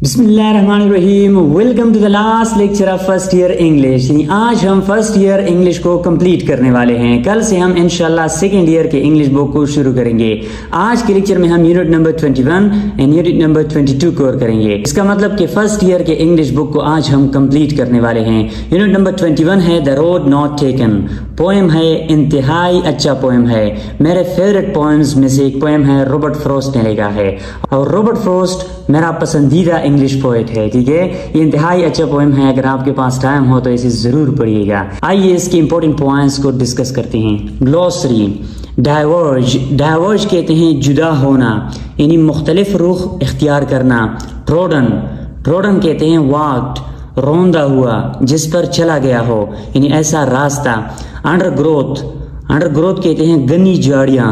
बिस्मिल्लाहिर्रहमानिर्रहीम। Welcome to the last lecture of first year English. यानी आज हम फर्स्ट ईयर इंग्लिश को कंप्लीट करने वाले हैं। कल से हम इंशाल्लाह सेकेंड ईयर के इंग्लिश बुक को शुरू करेंगे। आज के लेक्चर में हम unit number 21 and unit number 22 cover करेंगे। इसका मतलब कि फर्स्ट ईयर के इंग्लिश बुक को आज हम कंप्लीट करने वाले हैं। यूनिट नंबर 21 है the road not taken. Poem है, इंतहाई अच्छा पोएम है। मेरे फेवरेट पोएम्स में से एक पोएम है, रॉबर्ट फ्रॉस्ट ने लिखा है और रॉबर्ट फ्रॉस्ट मेरा पसंदीदा इंग्लिश पोएट है। ठीक है, ये इंतहाई अच्छा पोएम है। अगर आपके पास टाइम हो तो इसे जरूर पढ़िएगा। आइए इसके इंपॉर्टेंट पॉइंट्स को डिस्कस करते हैं। ग्लॉसरी। डाइवर्ज, डाइवर्ज कहते हैं जुदा होना, यानी मुख्तलिफ रुख इख्तियार करना। ट्रोडन, ट्रोडन कहते हैं वॉक्ड, रौंदा हुआ, जिस पर चला गया हो, यानी ऐसा रास्ता। अंडरग्रोथ, अंडरग्रोथ कहते हैं घनी झाड़ियाँ,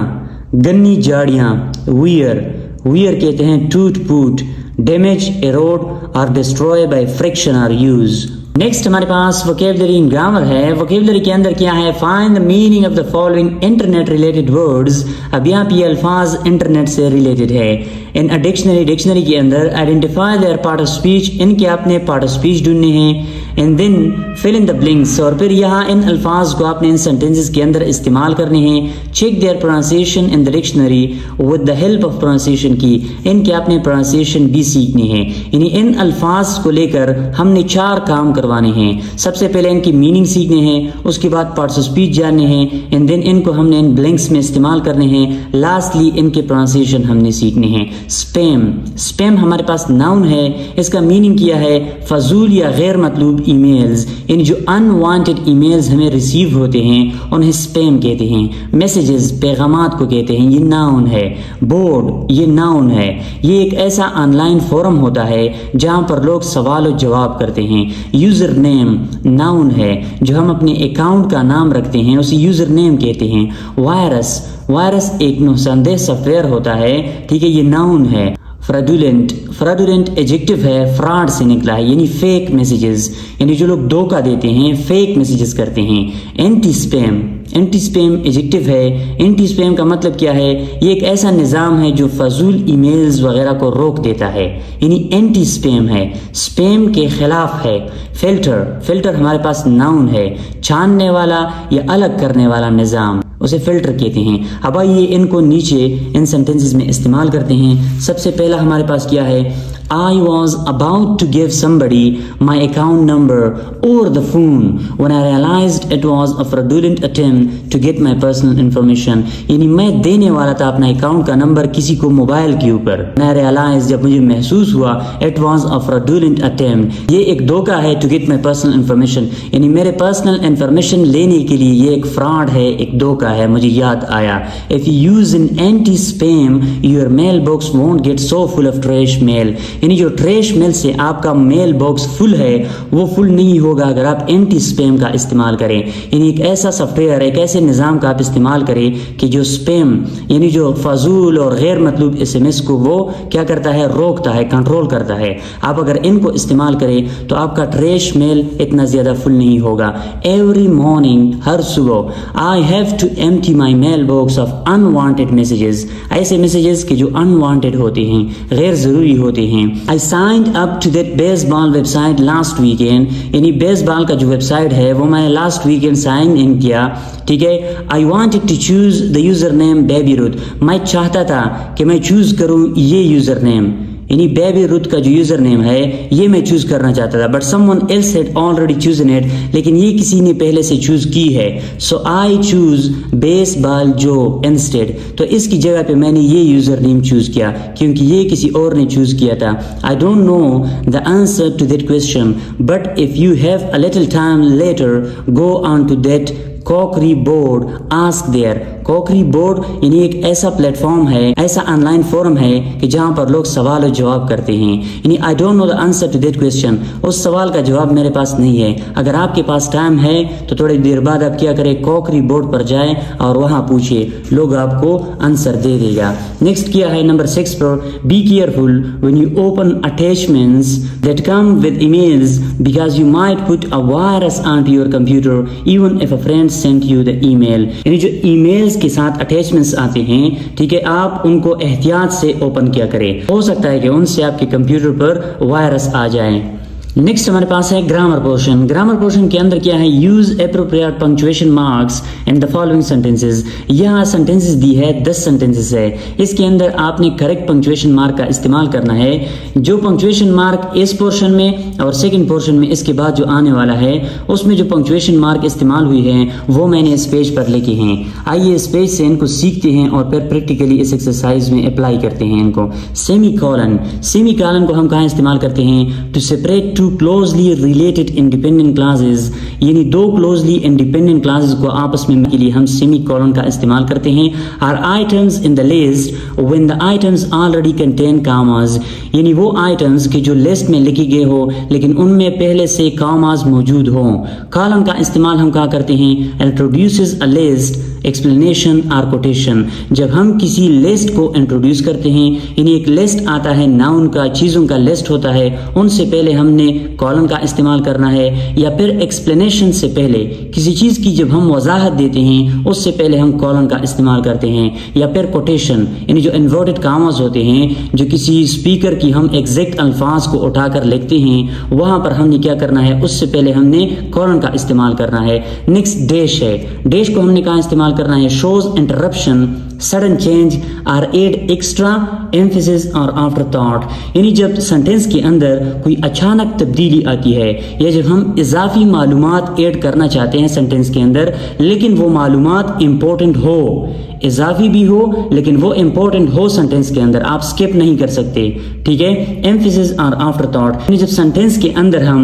घनी झाड़ियाँ। वियर, वियर कहते हैं टूट फूट। डैमेज, एरोड और डिस्ट्रॉय बाय फ्रिक्शन और यूज। नेक्स्ट हमारे पास वोकेबुलरी एंड ग्रामर है। वोकेबुलरी के अंदर क्या है? Find the meaning of the following internet related words. अब यहाँ पे ये अल्फाज इंटरनेट से रिलेटेड है। इन अ डिक्शनरी, डिक्शनरी के अंदर identify their part of speech, इनके आपने पार्ट ऑफ स्पीच ढूंढने हैं। And then fill in the blanks, और फिर यहाँ इन अल्फाज को आपने इन सेंटेंसेस के अंदर इस्तेमाल करने हैं। Check their pronunciation in the dictionary with the help of pronunciation की, इनके आपने प्रोनाउंसिएशन भी सीखने हैं। यानी इन अल्फाज को लेकर हमने 4 काम करवाने हैं। सबसे पहले इनकी मीनिंग सीखने हैं, उसके बाद पार्ट्स ऑफ स्पीच जानने हैं, एंड देन इनको हमने इन ब्लैंक्स में इस्तेमाल करने हैं। लास्टली इनके प्रोनाउंसिएशन हमने सीखने हैं। स्पैम, स्पैम हमारे पास नाउन है। इसका मीनिंग किया है फजूल या गैर मतलूब ईमेल्स, इन जो अनवांटेड ईमेल्स हमें रिसीव होते हैं उन्हें स्पैम कहते हैं। मैसेजेस, पैगामात को कहते हैं, ये नाउन है। बोर्ड, ये नाउन है। ये एक ऐसा ऑनलाइन फोरम होता है जहां पर लोग सवाल और जवाब करते हैं। यूजर नेम नाउन है, जो हम अपने अकाउंट का नाम रखते हैं उसे यूजर नेम कहते हैं। वायरस, वायरस एक नुकसानदेह सॉफ्टवेयर होता है। ठीक है, ये नाउन है। फ्रॉडुलेंट, फ्रॉडुलेंट एडजेक्टिव है, फ्रॉड से निकला है, यानी फेक मैसेजेस, यानी जो लोग धोखा देते हैं, फेक मैसेजेस करते हैं। Anti spam, anti spam adjective है। एंटी स्पैम का मतलब क्या है? ये एक ऐसा निज़ाम है जो फजूल ईमेल्स वगैरह को रोक देता है, यानी एंटी स्पैम है, स्पैम के खिलाफ है। फिल्टर, फिल्टर हमारे पास नाउन है, छानने वाला या अलग करने वाला निज़ाम, उसे फिल्टर कहते हैं। अब आइए इनको नीचे इन सेंटेंसेस में इस्तेमाल करते हैं। सबसे पहला हमारे पास क्या है? I was about to give somebody my account number over the phone when I realized it was a fraudulent attempt to get my personal information। यानी मैं देने वाला था अपना अकाउंट का नंबर किसी को मोबाइल के ऊपर। मैं रियलाइज, जब मुझे महसूस हुआ, it was a fraudulent attempt, ये एक धोखा है, to get my personal information, यानी मेरे पर्सनल इंफॉर्मेशन लेने के लिए ये एक फ्रॉड है, एक धोखा है। मुझे याद आया, if you use an anti-spam your mailbox won't get so full of trash mail, यानी जो ट्रैश मेल से आपका मेल बॉक्स फुल है वो फुल नहीं होगा अगर आप एंटी स्पैम का इस्तेमाल करें। यानी एक ऐसा सॉफ्टवेयर, एक ऐसे निज़ाम का आप इस्तेमाल करें कि जो स्पैम यानी जो फजूल और गैर मतलब SMS को वो क्या करता है? रोकता है, कंट्रोल करता है। आप अगर इनको इस्तेमाल करें तो आपका ट्रैश मेल इतना ज़्यादा फुल नहीं होगा। एवरी मॉर्निंग, हर सुबह, I have to empty my mail box of unwanted messages, ऐसे मैसेजेस के जो अनवांटेड होते हैं, गैर ज़रूरी होते हैं। I signed up to that baseball website last weekend, यानी बेसबॉल का जो वेबसाइट है वो मैंने लास्ट वीकेंड साइन इन किया। ठीक है। I wanted to choose the username Baby Ruth, मैं चाहता था कि मैं चूज करूं ये यूजर नेम, यानी बेबी रुथ का जो यूजर नेम है ये मैं चूज करना चाहता था। But someone else had already chosen it, लेकिन ये किसी ने पहले से चूज की है। सो आई चूज बेसबॉल जो इंस्टेड, तो इसकी जगह पे मैंने ये यूजर नेम चूज किया क्योंकि ये किसी और ने चूज किया था। I don't know the answer to that question but if you have a little time later go on to that cookery board, ask there. Cookery board यानी एक ऐसा प्लेटफॉर्म है, ऐसा ऑनलाइन फोरम है कि जहां पर लोग सवाल और जवाब करते हैं। यानी I don't know the answer to that question, उस सवाल का जवाब मेरे पास नहीं है। अगर आपके पास टाइम है तो थोड़ी देर बाद आप क्या करें? कॉकरी बोर्ड पर जाएं और वहां पूछिए, लोग आपको आंसर दे देगा। नेक्स्ट किया है नंबर 6 पर, be careful when you open attachments that come with emails because you might put a virus on to your computer even if a friend sent you the email. यानी जो emails के साथ attachments आते हैं, ठीक है, आप उनको एहतियात से ओपन किया करें, हो सकता है कि उनसे आपके कंप्यूटर पर वायरस आ जाए। नेक्स्ट हमारे पास है ग्रामर पोर्शन। ग्रामर पोर्शन के अंदर क्या है, use appropriate punctuation marks in the following sentences. यहाँ सेंटेंसेस दी है, 10 सेंटेंसेस है, इसके अंदर आपने करेक्ट पंक्चुएशन मार्क का इस्तेमाल करना है। जो पंक्चुएशन मार्क इस पोर्शन में और सेकंड पोर्शन में इसके बाद जो आने वाला है उसमें जो पंक्चुएशन मार्क इस्तेमाल हुई है वो मैंने इस पेज पर लिखे हैं। आइए इस पेज से इनको सीखते हैं और फिर प्रैक्टिकली इस एक्सरसाइज में अप्लाई करते हैं इनको। सेमी कॉलन, सेमी कॉलन को हम कहाँ इस्तेमाल करते हैं, to separate two closely related independent clauses, यानी दो क्लोजली इंडिपेंडेंट क्लासेस को आपस में के लिए हम सेमी कॉलन का इस्तेमाल करते हैं। Are items in the list when the items already contain commas, यानी वो आइटम्स के जो लिस्ट में लिखे गए हो लेकिन उनमें पहले से कॉमास मौजूद हो। कॉलन का इस्तेमाल हम कहाँ करते हैं, इंट्रोड्यूसेस अ लिस्ट, एक्सप्लेनेशन और कोटेशन। जब हम किसी लिस्ट को इंट्रोड्यूस करते हैं, यानी एक लिस्ट आता है, नाउन का, चीजों का लिस्ट होता है, उनसे पहले हमने कॉलन का इस्तेमाल करना है, या फिर एक्सप्लेनेशन से पहले किसी चीज की जब हम वजाहत देते हैं उससे पहले हम कॉलन का इस्तेमाल करते हैं, या फिर कोटेशन, यानी जो इन्वर्टेड कॉमास होते हैं, जो किसी स्पीकर की हम एग्जैक्ट अल्फाज को उठाकर लिखते हैं, वहां पर हमने क्या करना है, उससे पहले हमने कॉलन का इस्तेमाल करना है। नेक्स्ट डैश है, डैश को हमने कहाँ इस्तेमाल करना है, शोज इंटरप्शन, सडन चेंज और एड एक्स्ट्रा एम्फेसिस और आफ्टर थॉट, यानी जब सेंटेंस के अंदर कोई अचानक तब्दीली आती है या जब हम इजाफी मालूमात ऐड करना चाहते हैं सेंटेंस के अंदर, लेकिन वो मालूमात इंपॉर्टेंट हो, इजाफी भी हो लेकिन वो इंपॉर्टेंट हो सेंटेंस के अंदर, आप स्किप नहीं कर सकते, ठीक है। एम्फेसिस और आफ्टर थॉट, यानी जब सेंटेंस के अंदर हम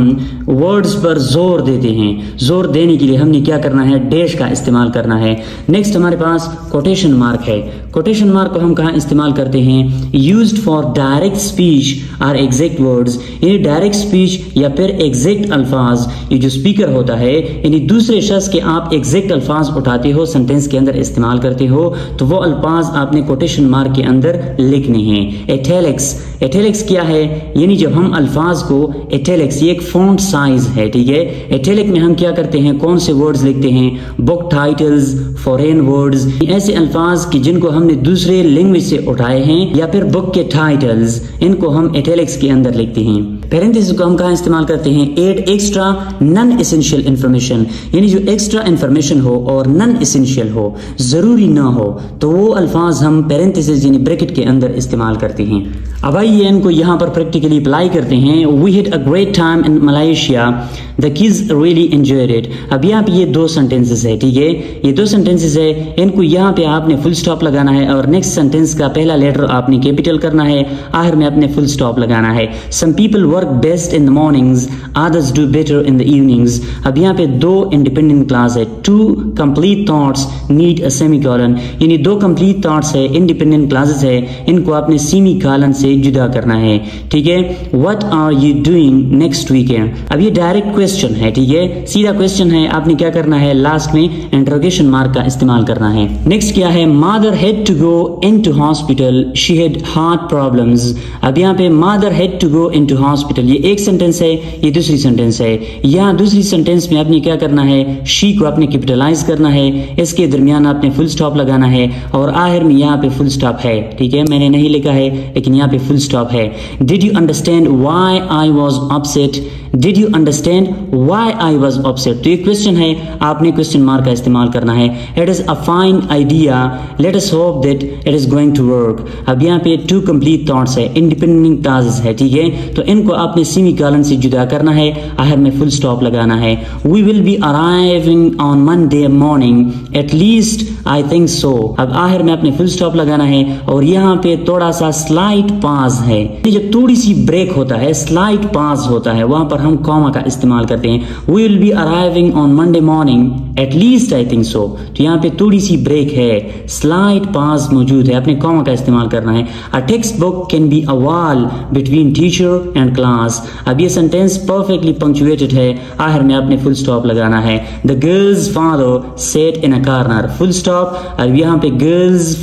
वर्ड्स पर जोर देते हैं, जोर देने के लिए हमने क्या करना है, डैश का इस्तेमाल करना है। नेक्स्ट हमारे पास कोटेशन मार्क है। कोटेशन मार्क को हम कहाँ इस्तेमाल करते हैं, यूज्ड फॉर डायरेक्ट स्पीच और एग्जैक्ट वर्ड्स, यानी डायरेक्ट स्पीच या फिर एग्जैक्ट अल्फाज, ये जो स्पीकर होता है यानी दूसरे शख्स के आप एग्जैक्ट अल्फाज उठाते हो, सेंटेंस के अंदर इस्तेमाल करते हो, तो वो अल्फाज आपने कोटेशन मार्क के अंदर लिखने हैं। इटैलिक्स, इटैलिक्स क्या है, यानी जब हम अल्फाज को इटैलिक्स, ये एक फॉन्ट साइज है, ठीक है। इटैलिक में हम क्या करते हैं, कौन से वर्ड्स लिखते हैं, बुक टाइटल्स, फॉरेन वर्ड्स, ऐसे अल्फाज कि जिनको हमने दूसरे लैंग्वेज से उठाए हैं, या फिर बुक के टाइटल्स, इनको हम इटैलिक्स के अंदर लिखते हैं। पैरेंथेसिस को हम कहाँ इस्तेमाल करते हैं, add extra non essential information, यानी जो एक्स्ट्रा इंफॉर्मेशन हो और नॉन एसेंशियल हो, जरूरी ना हो, तो वो अल्फाज हम पैरेंथेसिस यानी ब्रैकेट के अंदर इस्तेमाल करते हैं। अब आइए इनको यहाँ पर प्रैक्टिकली अप्लाई करते हैं। We had a great time in Malaysia, the kids really enjoyed it. अब यहाँ पे ये दो सेंटेंसेस है, ठीक है, ये दो सेंटेंसेस है, इनको यहाँ पे आपने फुल स्टॉप लगाना है और नेक्स्ट सेंटेंस का पहला लेटर आपने कैपिटल करना है, आखिर में आपने फुल स्टॉप लगाना है। Some people work best in the mornings, others do better in the evenings. अब यहाँ पे दो इंडिपेंडेंट क्लास है, two complete thoughts need a semicolon, यानी दो कंप्लीट थॉट्स है, इंडिपेंडेंट क्लासेस है, इनको आपने सेमीकोलन से जुदा करना है, ठीक है। What are you doing next weekend, अब ये डायरेक्ट क्वेश्चन है, ठीक है, सीधा क्वेश्चन है, आपने क्या करना है, लास्ट में इंटरोगेशन मार्क का इस्तेमाल करना है। नेक्स्ट क्या है, mother had to go into hospital, she had heart problems. अब यहाँ पे mother had to go into hospital, ये एक सेंटेंस है, ये दूसरी सेंटेंस है। यहाँ दूसरी सेंटेंस में आपने क्या करना है, शी को आपने कैपिटलाइज करना है, इसके दरमियान आपने फुल स्टॉप लगाना है और आखिर में यहाँ पे फुल स्टॉप है, ठीक है, मैंने नहीं लिखा है लेकिन यहाँ पे फुल स्टॉप है। Did you understand why I was upset, did you understand why I was upset, तो ये क्वेश्चन है, आपने क्वेश्चन मार्क का इस्तेमाल करना है। It is a fine idea, let us hope that it is going to work. अब यहाँ पे टू कंप्लीट थॉट्स है, इंडिपेंडेंट क्लासेस है, ठीक है, तो इनको आपने सेमीकोलन से जुदा करना है, आखिर में फुल स्टॉप लगाना है। We will be arriving on Monday morning, at least I think so. अब आखिर में आपने फुल स्टॉप लगाना है और यहाँ पे थोड़ा सा स्लाइट पास है, जब थोड़ी सी ब्रेक होता है, स्लाइट पास होता है, वहां पर हम कॉमा का इस्तेमाल करते हैं। We will be arriving on Monday morning, at least I think so, तो यहाँ पे थोड़ी सी ब्रेक है, स्लाइट पास मौजूद है, आपने कॉमा का इस्तेमाल करना है। A text book can be a wall between teacher and class. अब ये सेंटेंस परफेक्टली पंक्चुएटेड है, आखिर में आपने फुल स्टॉप लगाना है। The girls father set in a corner, full stop. अब यहाँ पे गर्ल्स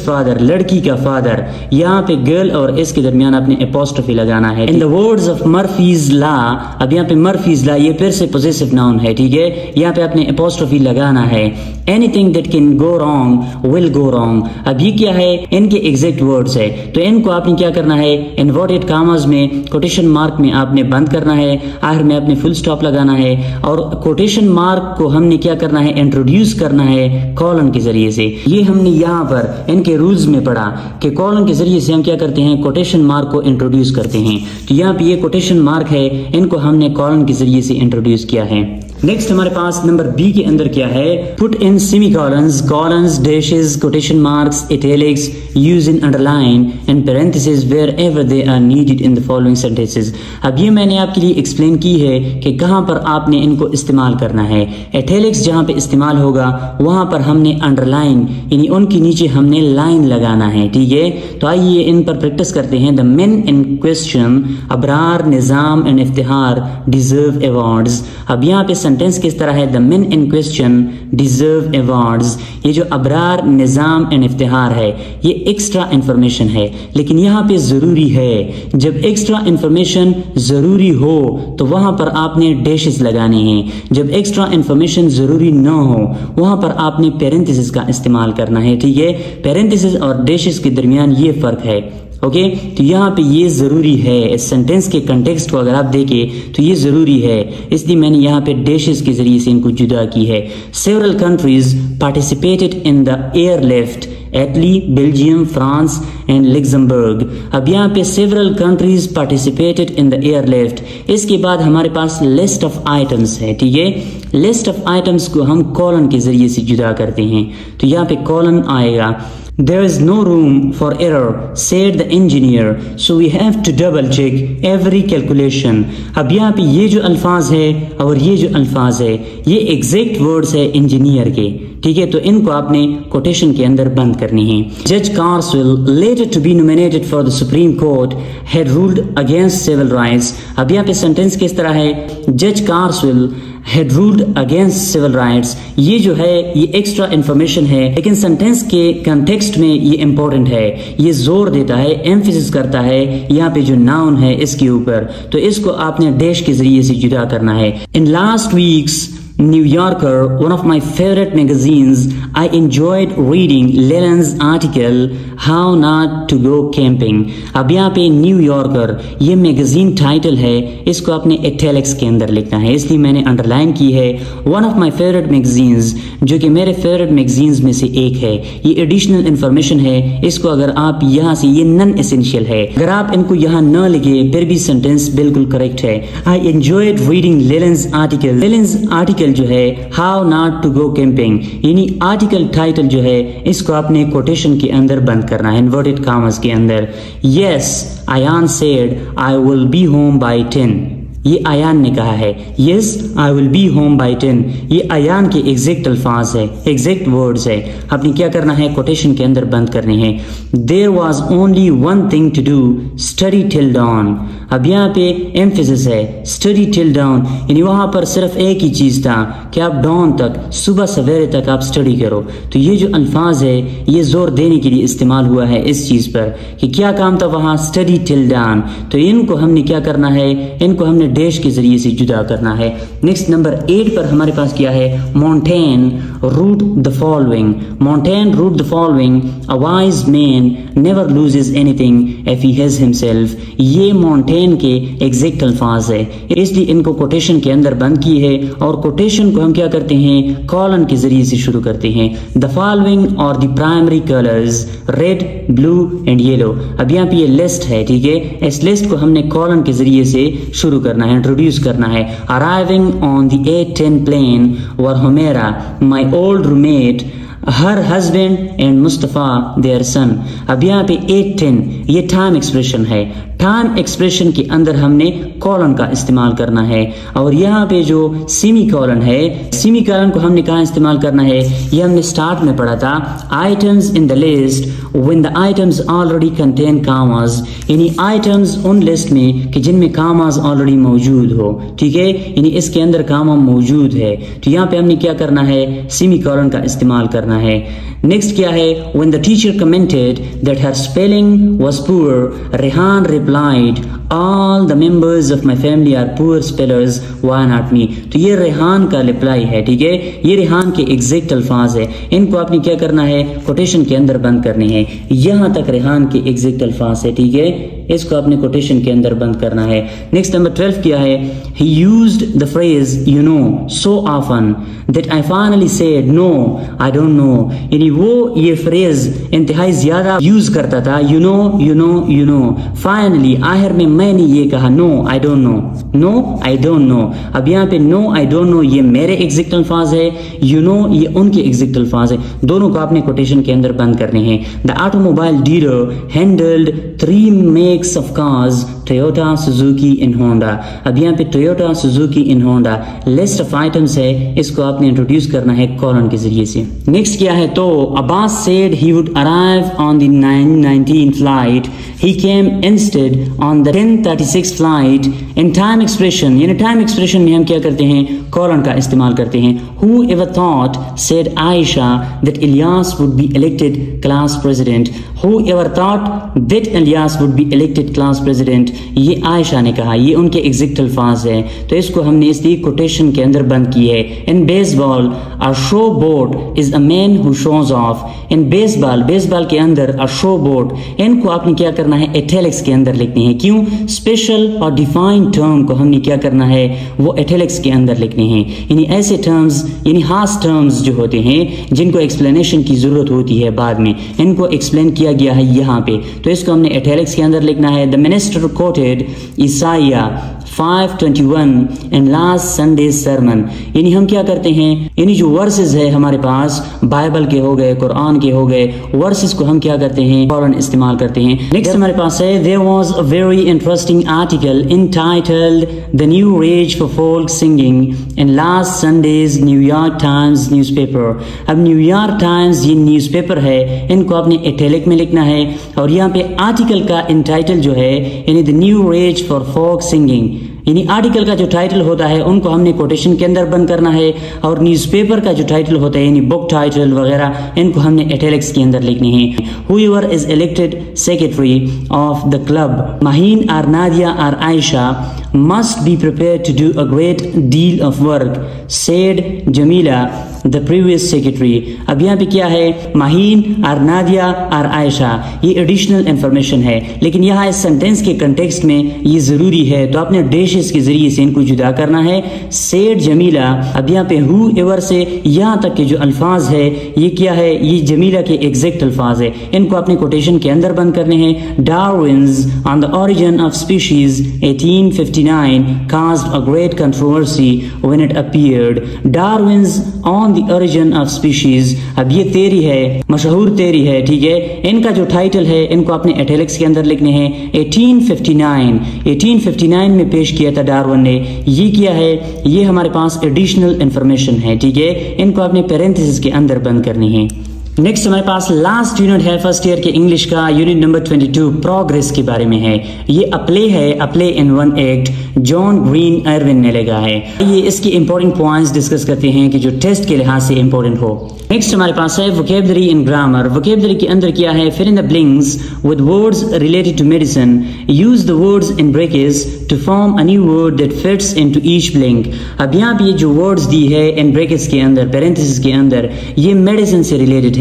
फादर, लड़की का फादर, यहाँ पे गर्ल और इस के दरमियान आपने एपोस्ट्रोफी लगाना है। In the words of Murphy's law, अब यहाँ पे मर्फीज लॉ ये फिर से पोजेसिव नाउन है, ठीक है, यहाँ पे आपने एपोस्ट्रोफी लगाना है। Anything that can go wrong will go wrong, अब ये क्या है, इनके एग्जैक्ट वर्ड्स है, तो इनको आपने क्या करना है, इन्वर्टेड कामास में कोटेशन मार्क में आपने बंद करना है, आखिर में आपने फुल स्टॉप लगाना है, और कोटेशन मार्क को हमने क्या करना है, इंट्रोड्यूस करना है कॉलन के जरिए से। ये हमने यहाँ पर इनके रूल्स में पढ़ा कि कॉलन के जरिए से हम क्या करते हैं, कोटेशन मार्क को इंट्रोड्यूस करते हैं। तो यहाँ पे ये कोटेशन मार्क है, इनको हमने कॉलन के जरिए से इंट्रोड्यूस किया है। नेक्स्ट हमारे पास नंबर बी के अंदर क्या है, put in semicolons, colons, dashes, quotation marks, italics, use in underline and parenthesis wherever they are needed in the following sentences. अब ये मैंने आपके लिए एक्सप्लेन की है कि कहाँ पर आपने इनको इस्तेमाल करना है। इटैलिक्स जहाँ पे इस्तेमाल होगा वहाँ पर हमने अंडरलाइन यानी उनके नीचे हमने लाइन लगाना है, ठीक है। तो आइए इन पर प्रैक्टिस करते हैं। The main in question Abrar, Nizam and Iftikhar deserve awards. अब यहाँ पे सेंटेंस किस तरह है, the main in question deserve awards. ये जो अबरार, निजाम एंड इफ्तिहार है ये एक्स्ट्रा इंफॉर्मेशन है, लेकिन यहाँ पे जरूरी है, जब एक्स्ट्रा इंफॉर्मेशन जरूरी हो तो वहां पर आपने डैशेस लगाने हैं, जब एक्स्ट्रा इंफॉर्मेशन जरूरी न हो वहां पर आपने पैरेंथेसिस का इस्तेमाल करना है, ठीक है। पैरेंथेसिस और डैशेस के दरमियान ये फर्क है, ओके। तो यहाँ पे ये जरूरी है, इस सेंटेंस के कंटेक्स्ट को अगर आप देखें तो ये जरूरी है, इसलिए मैंने यहाँ पे डैशेस के जरिए से इनको जुदा की है। Several countries participated in the airlift, Italy, Belgium, France and Luxembourg. अब यहाँ पे several countries participated in the airlift. इसके बाद हमारे पास लिस्ट ऑफ आइटम्स है, ठीक है। लिस्ट ऑफ आइटम्स को हम कॉलन के जरिए से जुदा करते हैं, तो यहाँ पे कॉलन आएगा। There is no room for error, said the engineer, so we have to double check every calculation. अब यहाँ पे ये जो अल्फाज है और ये जो अल्फाज है ये एग्जैक्ट वर्ड्स है इंजीनियर के, ठीक है। तो इनको आपने कोटेशन के अंदर बंद करनी है। जज कार्सवेल, later to be nominated for the Supreme Court, had ruled against civil rights। अब यहाँ पे सेंटेंस किस तरह है, जज कार्सवेल had ruled against civil rights। ये जो है ये एक्स्ट्रा इंफॉर्मेशन है, लेकिन सेंटेंस के कंटेक्स्ट में ये इंपॉर्टेंट है, ये जोर देता है, एम्फेसिस करता है यहाँ पे जो नाउन है इसके ऊपर, तो इसको आपने डैश के जरिए से जुदा करना है। In last weeks New Yorker, one of my favorite magazines, I enjoyed reading Leland's article How Not to Go Camping। अब यहाँ पे न्यू यॉर्कर ये मैगजीन टाइटल है, इसको आपने इटैलिक्स के अंदर लिखना है, इसलिए मैंने अंडरलाइन की है। One of my favorite magazines, जो कि मेरे फेवरेट मैगजीन्स में से एक है, ये एडिशनल इंफॉर्मेशन है, इसको अगर आप यहाँ से, ये नॉन एसेंशियल है, अगर आप इनको यहाँ न लिखे फिर भी सेंटेंस बिल्कुल करेक्ट है। I enjoyed reading Leland's article। Leland's article जो है how not to go camping, यानी आर्टिकल टाइटल जो है इसको आपने कोटेशन के अंदर बंद करना है, इन्वर्टेड कॉमास के अंदर। Yes Ayaan said I will be home by 10। ये आयान ने कहा है, yes I will be home by 10। ये आयान के एग्जैक्ट अल्फाज है, एग्जैक्ट वर्ड्स है, आपने क्या करना है, कोटेशन के अंदर बंद करने हैं। There was only one thing to do, study till dawn. अब यहाँ पे एम्फेसिस है, स्टडी टिल डाउन, यानी वहां पर सिर्फ एक ही चीज था कि आप डाउन तक, सुबह सवेरे तक आप स्टडी करो। तो ये जो अल्फाज है ये जोर देने के लिए इस्तेमाल हुआ है इस चीज पर कि क्या काम था वहां, स्टडी टिल डाउन। तो इनको हमने क्या करना है, इनको हमने डैश के जरिए से जुदा करना है। नेक्स्ट नंबर 8 पर हमारे पास क्या है, Montaigne wrote the following. Montaigne wrote the following, a wise man never loses anything if he has himself. ये मोंटेन के एग्जैक्ट अल्फाज है, इसलिए इनको कोटेशन के अंदर बंद की है और कोटेशन को हम क्या करते हैं, कॉलन के जरिए से शुरू करते हैं। द फॉलोइंग और the primary colours red, blue and yellow. अब यहाँ पे ये लिस्ट है, ठीक है, इस लिस्ट को हमने कॉलन के जरिए से शुरू करना है, इंट्रोड्यूस करना है। Arriving on the 810 plane were Humera my old roommate, her husband and Mustafa their son. अब यहाँ पे 810 ये टाइम एक्सप्रेशन है, टाइम एक्सप्रेशन के अंदर हमने कॉलन का इस्तेमाल करना है, और यहाँ पे जो सेमी कॉलन है, सेमी कॉलन को हमने कहाँ इस्तेमाल करना है, ये हमने स्टार्ट में पढ़ा था, items in the list when the items already contain कामास, यानी आइटम्स उन लिस्ट में कि जिनमें कामास ऑलरेडी मौजूद हो, ठीक है, यानी इसके अंदर कामा मौजूद है, तो यहाँ पे हमने क्या करना है, सेमी कॉलन का इस्तेमाल करना है। नेक्स्ट क्या है, when the teacher commented that her spelling was poor, Rehan replied all the members of my family are poor spellers, why not me. तो ये रेहान का रिप्लाई है, ठीक है, ये रेहान के एग्जैक्ट अल्फाज है, इनको आपने क्या करना है, कोटेशन के अंदर बंद करने हैं। यहां तक रेहान के एग्जैक्ट अल्फाज है, ठीक है, इसको आपने कोटेशन के अंदर बंद करना है। नेक्स्ट नंबर 12 क्या है, he used the phrase you know so often that I finally said no I don't know, यानी वो ये फ्रेज इंतहाई ज्यादा यूज करता था, you know you know you know, finally आखिर में मैंने ये कहा no I don't know, no I don't know. अब यहाँ पे नो आई डोंट नो ये मेरे एग्जैक्ट अल्फाज है, यू नो ये उनके एग्जैक्ट अल्फाज है, दोनों को आपने कोटेशन के अंदर बंद करने हैं। The automobile dealer handled 3 makes of cars, Toyota, Suzuki and Honda. अब यहाँ पे Toyota, Suzuki and Honda list of items है, इसको आपने इंट्रोड्यूस करना है कॉलन के जरिए से। नेक्स्ट क्या है, तो Abbas said he would arrive on the 9:19 flight, he came instead on the 10:36 flight. In time expression, यानी टाइम एक्सप्रेशन में हम क्या करते हैं, कॉलन का इस्तेमाल करते हैं। Who ever thought said Ayesha that Ilyas would be elected class president, who ever thought that Ilyas would be elected class president, ये आयशा ने कहा, ये उनके एग्जैक्ट अल्फाज है, तो इसको हमने इसलिए कोटेशन के अंदर बंद की है। In baseball a showboat is a man who shows off, in baseball, baseball के अंदर अ शो बोर्ड, इनको आपने क्या करना है, इटैलिक्स के अंदर लिखने हैं। क्यों, स्पेशल और डिफाइंड टर्म को हमने क्या करना है, वो इटैलिक्स के अंदर लिखने हैं, यानी ऐसे टर्म्स, यानी खास टर्म्स जो होते हैं जिनको एक्सप्लेनेशन की जरूरत होती है बाद में, इनको एक्सप्लेन किया गया है यहाँ पे, तो इसको हमने इटैलिक्स के अंदर लिखना है। The minister quoted Isaiah 5:21 and last Sunday sermon, यानी हम क्या करते हैं, यानी जो वर्सेस है हमारे पास बाइबल के हो गए, कुरान के हो गए, वर्सेस को हम क्या करते हैं, फौरन इस्तेमाल करते हैं। नेक्स्ट हमारे पास है, there was a very interesting article entitled the new rage for folk singing in last Sunday's New York Times newspaper. अब न्यूयॉर्क टाइम्स ये न्यूज़पेपर है, इनको आपने इटैलिक में लिखना है, और यहाँ पे आर्टिकल का इंटाइटल जो है, यानी the new rage for folk singing, यानी आर्टिकल का जो टाइटल होता है उनको हमने कोटेशन के अंदर बंद करना है, और न्यूज़पेपर का जो टाइटल होता है यानी बुक टाइटल वगैरह, इनको हमने इटैलिक्स के अंदर लिखने हैं। Whoever is elected secretary of the club, Mahin or Nadia or Aisha, must be prepared to do a great deal of work, said Jamila, the previous secretary। अब यहाँ पे क्या है, माहीन और नादिया और आयशा, ये एडिशनल इंफॉर्मेशन है, लेकिन यहाँ इस सेंटेंस के कंटेक्स्ट में ये जरूरी है, तो आपने डेशेस के जरिए से इनको जुदा करना है। सेड जमीला, अब यहाँ पे हु एवर से यहाँ तक के जो अल्फाज है ये क्या है, ये जमीला के एग्जैक्ट अल्फाज है, इनको अपने कोटेशन के अंदर बंद करने हैं। Darwin's on the origin of species 1859 caused a great controversy when it appeared। Darwin's on the origin of species, अब ये थ्योरी है, मशहूर थ्योरी है, ठीक है, इनका जो टाइटल है इनको अपने इटैलिक्स के अंदर लिखने हैं। 1859 में पेश किया था डार्विन ने, ये क्या है, ये हमारे पास एडिशनल इंफॉर्मेशन है, ठीक है, इनको अपने पैरेंथेसिस के अंदर बंद करनी है। नेक्स्ट हमारे पास लास्ट यूनिट है फर्स्ट ईयर के इंग्लिश का, यूनिट नंबर 22 प्रोग्रेस के बारे में है। ये अप्ले है, Apple in one act, John green Irwin ने लिखा है। ये इसके इंपॉर्टेंट पॉइंट्स डिस्कस करते हैं कि जो टेस्ट के लिहाज से इंपॉर्टेंट हो। नेक्स्ट हमारे पास है वोकेबलरी इन ग्रामर। वोकेबलरी के अंदर क्या है, fill in the blanks with words related to medicine, use the words in brackets to form a new word that fits into each blank. अब यहाँ पे ये जो वर्ड्स दी है इन ब्रैकेट्स के अंदर, पैरेंथेसिस के अंदर, ये मेडिसिन से रिलेटेड है,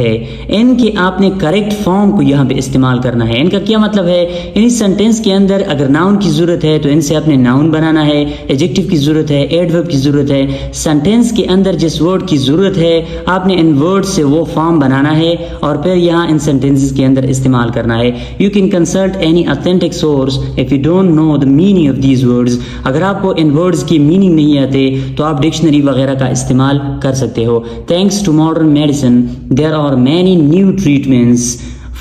इनके आपने करेक्ट फॉर्म को यहाँ पे इस्तेमाल करना है। इनका क्या मतलब है, इस सेंटेंस के अंदर अगर नाउन की जरूरत है तो इनसे आपने नाउन बनाना है, एडजेक्टिव की जरूरत है, एडवर्ब की जरूरत है। सेंटेंस के अंदर जिस वर्ड की जरूरत है आपने इन वर्ड से वो फॉर्म बनाना है और फिर यहाँ इन सेंटेंसेस के अंदर इस्तेमाल करना है। You can consult any authentic source if you don't know the meaning of these words. अगर आपको इन वर्ड्स की मीनिंग नहीं आते तो आप डिक्शनरी वगैरह का इस्तेमाल कर सकते हो। Thanks to modern medicine there are many new treatments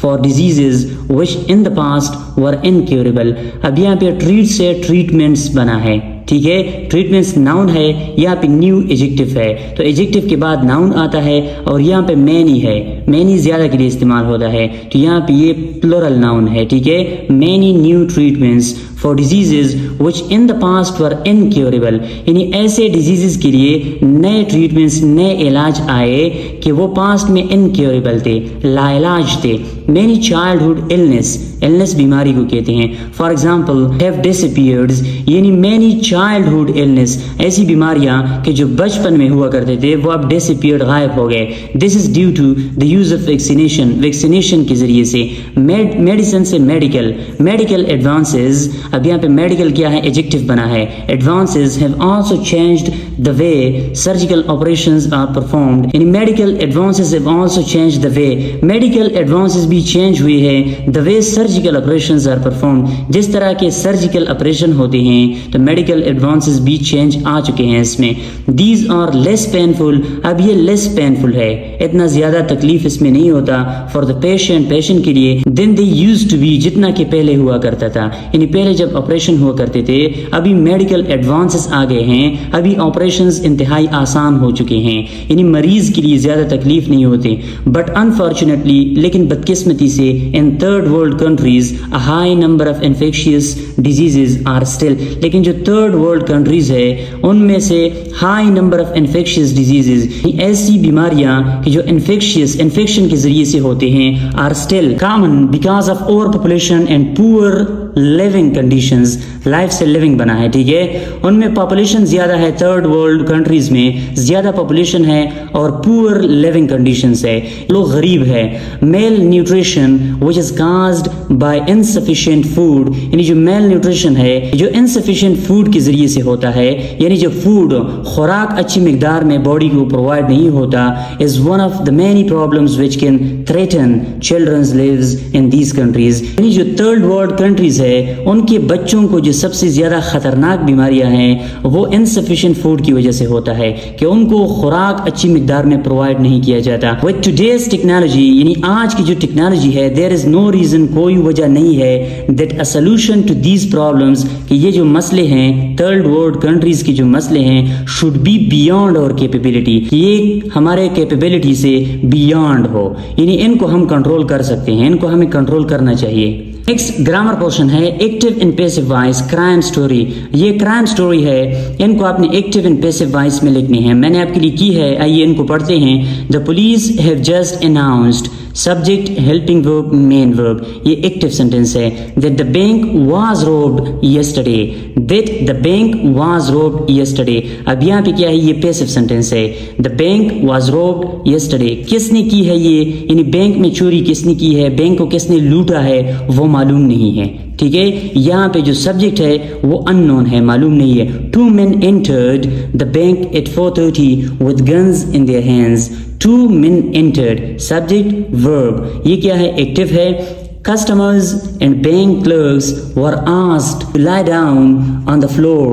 for diseases which in the past were incurable। अब यहाँ पे ट्रीट से ट्रीटमेंट्स बना है, ठीक है, ट्रीटमेंट्स नाउन है, यहाँ पे न्यू एडजेक्टिव है, तो एडजेक्टिव के बाद नाउन आता है और यहाँ पे मैनी है, मैनी ज्यादा के लिए इस्तेमाल होता है, तो यहाँ पे ये प्लूरल नाउन है, ठीक है। Many new treatments for diseases which in the past were incurable, यानी ऐसे डिजीजेस के लिए नए ट्रीटमेंट्स, नए इलाज आए कि वो पास्ट में इनक्योरेबल थे, लाइलाज थे। मैनी चाइल्डहुड इलनेस, इलनेस बीमारी को कहते हैं, फॉर एग्जाम्पल हैव डिसअपीयर्ड, यानी मैनी चाइल्डहुड इलनेस, ऐसी बीमारियां कि जो बचपन में हुआ करते थे वो अब डिसअपीयर्ड, गायब हो गए। This is due to the use of vaccination, vaccination के जरिए से। मेडिसिन से मेडिकल, मेडिकल एडवांसेस, अब यहाँ पे मेडिकल क्या है, एडजेक्टिव बना है, advances have also changed the way surgical operations are performed, यानी medical advances have also changed the way, medical advances भी चेंज हुए हैं, the way surgical operations are performed, जिस तरह के सर्जिकल ऑपरेशन होते हैं तो मेडिकल एडवांसेस भी चेंज आ चुके हैं इसमें। दीज आर लेस पेनफुल, अब ये लेस पेनफुल है, इतना ज्यादा तकलीफ इसमें नहीं होता फॉर द पेशेंट, पेशेंट के लिए, than they used to be, जितना कि पहले हुआ करता था, यानी पहले जब ऑपरेशन हुआ करते थे, अभी मेडिकल एडवांसेस आ गए हैं, अभी ऑपरेशंस इंतहाई आसान हो चुके हैं, यानी मरीज के लिए ज्यादा तकलीफ नहीं होती। बट अनफॉर्चुनेटली, लेकिन बदकिस्मती से, in third world countries a high number of infectious diseases are still, लेकिन जो थर्ड वर्ल्ड कंट्रीज है उनमें से high number of infectious diseases, ऐसी बीमारियां कि जो इन्फेक्शियस, इन्फेक्शन के जरिए से होते हैं, are still common because of over population and poor living conditions, life से लिविंग बना है, ठीक है, उनमें पॉपुलेशन ज्यादा है, थर्ड वर्ल्ड कंट्रीज में ज्यादा पॉपुलेशन है और पुअर लिविंग कंडीशंस है, लोग गरीब है। Mail nutrition which is caused by insufficient food, यानी जो मेल न्यूट्रिशन है, जो इनसफिशिएंट फूड के जरिए से होता है, यानी जो फूड, खुराक अच्छी मिकदार में बॉडी को प्रोवाइड नहीं होता, is one of the many problems which can threaten children's lives in these countries, यानी जो थर्ड वर्ल्ड कंट्रीज है उनके बच्चों को जो सबसे ज्यादा खतरनाक बीमारियां हैं वो इनसफिशिएंट फूड की वजह से होता है कि उनको खुराक अच्छी मिकदार में प्रोवाइड नहीं किया जाता। विद टुडेज टेक्नोलॉजी, यानी आज की जो टेक्नोलॉजी है, देयर इज नो रीजन, कोई वजह नहीं है, that a solution to these problems, कि ये जो मसले हैं, थर्ड वर्ल्ड कंट्रीज के जो मसले हैं, should be beyond our capability, ये हमारे कैपेबिलिटी से बियॉन्ड हो, यानी इनको हम कंट्रोल कर सकते हैं, इनको हमें कंट्रोल करना चाहिए। नेक्स्ट ग्रामर पोर्शन है active in passive voice, crime story, ये क्राइम स्टोरी है, इनको आपने एक्टिव इन पैसिव वॉइस में लिखनी है, मैंने आपके लिए की है, आइए इनको पढ़ते हैं। The police have just announced, subject helping verb main verb, ये एक्टिव सेंटेंस है। That the bank was robed yesterday, that the bank was robed yesterday, अब यहाँ पे क्या है, ये पैसिव सेंटेंस है। The bank was robed yesterday, किसने की है ये, यानी बैंक में चोरी किसने की है, बैंक को किसने लूटा है वो मालूम नहीं है, ठीक है। यहाँ पे जो सब्जेक्ट है वो अननोन है, मालूम नहीं है। Two men entered the bank at 4:30 with guns in their hands, two men entered, subject verb, ये क्या है, एक्टिव है। Customers and bank clerks were asked to lie down on the floor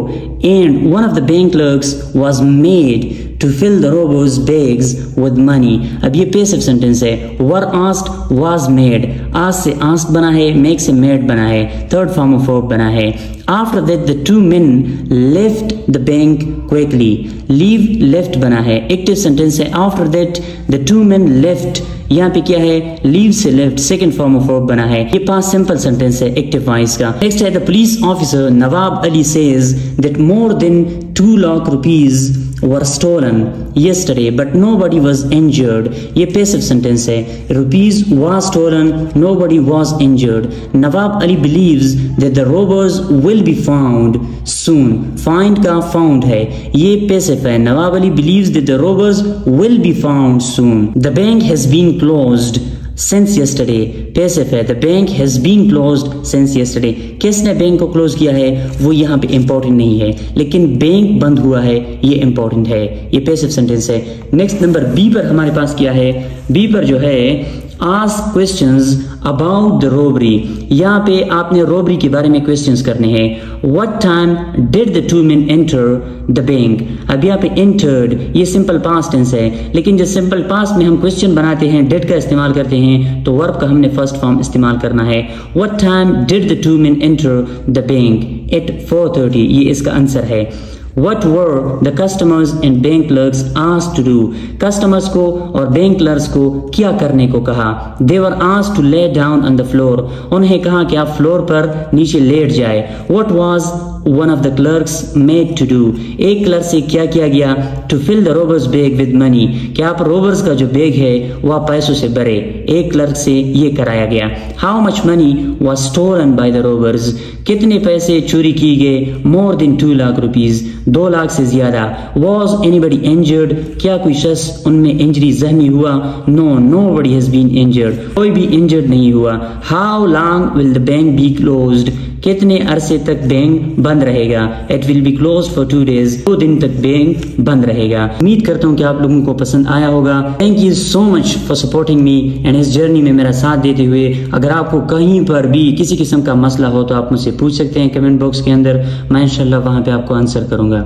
and one of the bank clerks was made to fill the robbers' bags with money। अब ये passive sentence है, were asked, was made, asked से asked बना है, make से made बना है, third form of verb बना है। After that the two men left the bank quickly, leave left बना है, एक्टिव सेंटेंस है। After that the two men left, यहाँ पे क्या है, लीव से left, second form of verb बना है, ये पास्ट सिंपल सेंटेंस है एक्टिव वॉइस का। नेक्स्ट है the police officer Nawab Ali says that more than 2 lakh rupees were stolen yesterday but nobody was injured, ये पैसिव सेंटेंस है। Rupees was stolen, nobody was injured। Nawab Ali believes that the robbers will be found soon, find का found है, ये passive है। Nawab Ali believes that the robbers will be found soon। The bank has been closed since yesterday, passive है। The bank has been closed since yesterday, किसने bank को close किया है वो यहाँ पे इंपॉर्टेंट नहीं है, लेकिन बैंक बंद हुआ है ये इंपॉर्टेंट है, ये पैसिव सेंटेंस है। नेक्स्ट नंबर बी पर हमारे पास क्या है, बी पर जो है ask questions about the robbery, यहाँ पे आपने रॉबरी के बारे में क्वेश्चंस करने हैं। What time did the two main enter the bank, अब यहाँ पे एंटर्ड ये सिंपल पास्ट टेंस है, लेकिन जब सिंपल पास्ट में हम क्वेश्चन बनाते हैं डिड का इस्तेमाल करते हैं तो वर्ब का हमने फर्स्ट फॉर्म इस्तेमाल करना है। What time did the two main enter the bank at 4:30, ये इसका आंसर है। What were the customers and bank clerks asked to do? Customers को और बैंक क्लर्क्स को क्या करने को कहा? They were asked to lay down on the floor. उन्हें कहा कि आप फ्लोर पर नीचे लेट जाए। What was one of the clerks made to do? एक क्लर्क से क्या किया गया? To fill the robber's bag with money. कि आप रोबर्स का जो बैग है वह पैसों से भरे। एक क्लर्क से ये कराया गया। How much money was stolen by the robbers? कितने पैसे चोरी किए गए? More than 2 lakh rupees, 2 lakh से ज्यादा। Was anybody injured? क्या कोई शख्स उनमें इंजरी जख्मी हुआ? No, nobody has been injured. कोई भी इंजर्ड नहीं हुआ। How long will the bank be closed? कितने अरसे तक बैंक बंद रहेगा? It will be closed for 2 days. 2 दिन तक बैंक बंद रहेगा। उम्मीद करता हूँ कि आप लोगों को पसंद आया होगा। Thank you so much for supporting me and इस जर्नी में मेरा साथ देते हुए। अगर आपको कहीं पर भी किसी किस्म का मसला हो तो आप मुझसे पूछ सकते हैं कमेंट बॉक्स के अंदर, मैं इंशाल्लाह वहाँ पे आपको आंसर करूँगा।